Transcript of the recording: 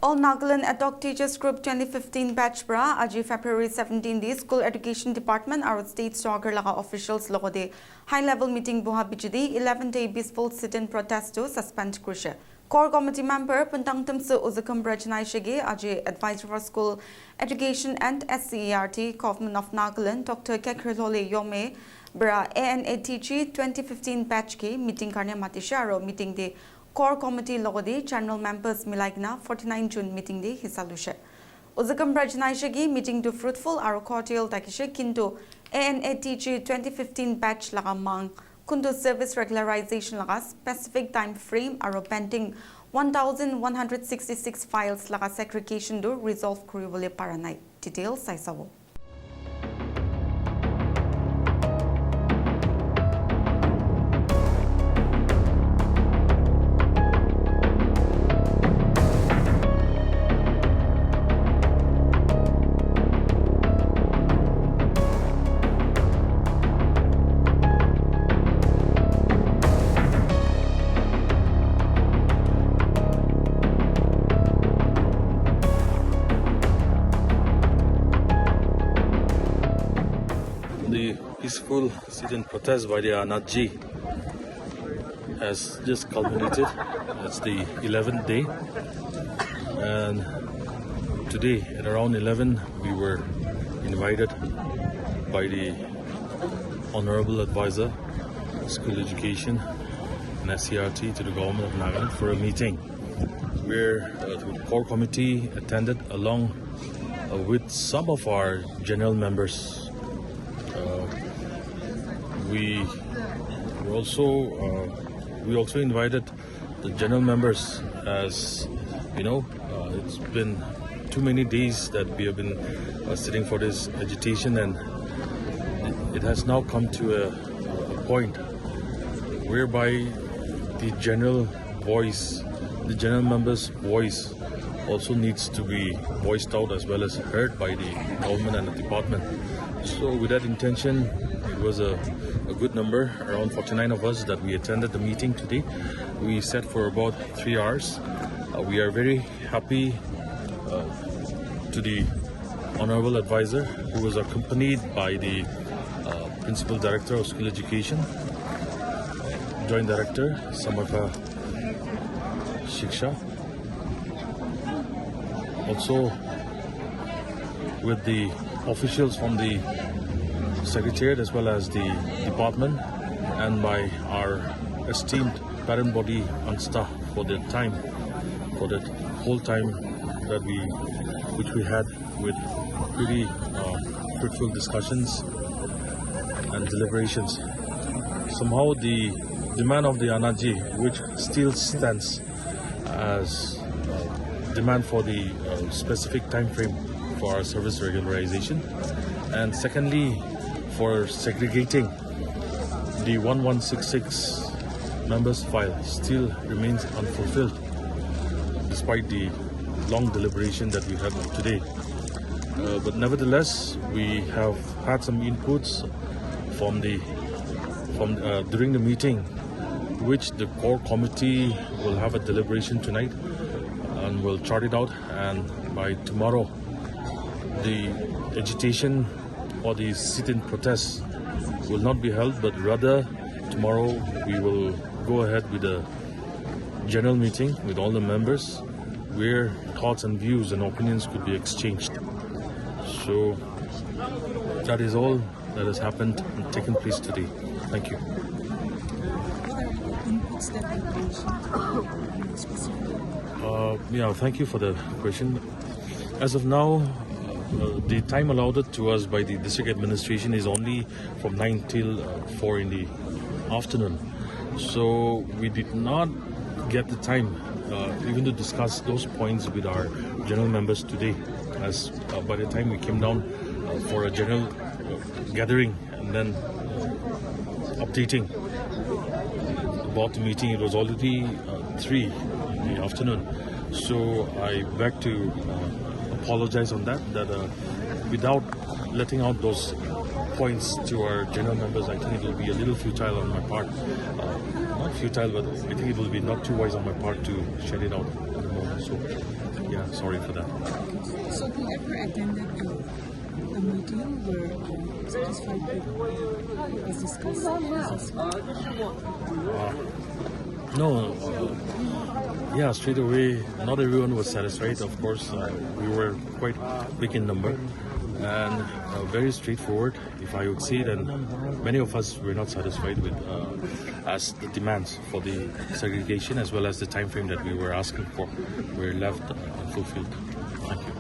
All Nagaland Adult Teachers Group 2015 batch bra aji February 17 di School Education Department our state stalker laga officials logode high level meeting buha bijidi 11-day peaceful sit-in protest to suspend krisha. Core committee member Puntang Tumsu Uzakam Brajnai Shige aji advisor for school education and SCERT Government of Nagaland Dr. Kekrilole Yome bra ANATG 2015 batch ke meeting karne matisha aro meeting de Core Committee logodi general members milaigna 49 June meeting de hisalushe. Uzakam Brajnaishagi meeting to fruitful aro cordial takishe kinto ANATG 2015 batch laga mang kunto service regularization laga specific time frame aro pending 1166 files laga segregation do resolve kuribole paranai. Details saisawo. The peaceful sit-in protest by the ANATG has just culminated. It's the 11th day, and today at around 11 we were invited by the Honorable Advisor, School Education and SCERT to the Government of Nagaland for a meeting where the core committee attended along with some of our general members. We also invited the general members, as you know, it's been too many days that we have been sitting for this agitation, and it has now come to a point whereby the general members' voice also needs to be voiced out as well as heard by the government and the department. So with that intention, it was a good number, around 49 of us, that we attended the meeting today. We sat for about 3 hours. We are very happy to the Honorable Advisor, who was accompanied by the Principal Director of School Education, Joint Director Samartha Shiksha, also with the officials from the Secretariat as well as the department, and by our esteemed parent body and staff for that whole time which we had with pretty fruitful discussions and deliberations. Somehow the demand of the ANATG, which still stands as demand for the specific time frame for our service regularization, and secondly for segregating the 1166 members file, still remains unfulfilled despite the long deliberation that we had today. But nevertheless, we have had some inputs during the meeting, which the core committee will have a deliberation tonight and will chart it out, and by tomorrow the agitation or the sit-in protest will not be held, but rather tomorrow we will go ahead with a general meeting with all the members where thoughts and views and opinions could be exchanged. So that is all that has happened and taken place today. Thank you. Thank you for the question. As of now, the time allowed to us by the district administration is only from 9 till 4 in the afternoon. So we did not get the time even to discuss those points with our general members today, as by the time we came down for a general gathering and then updating about the meeting, it was already 3 in the afternoon. So I beg to apologize on that without letting out those points to our general members, I think it will be a little futile on my part. Not futile, but I think it will be not too wise on my part to share it out at the moment. So Yeah, sorry for that. So whoever attended the meeting were satisfied with what was discussed? No, yeah, straight away, not everyone was satisfied. Of course, we were quite big in number and very straightforward. If I would say, then many of us were not satisfied with as the demands for the segregation as well as the time frame that we were asking for were left unfulfilled. Thank you.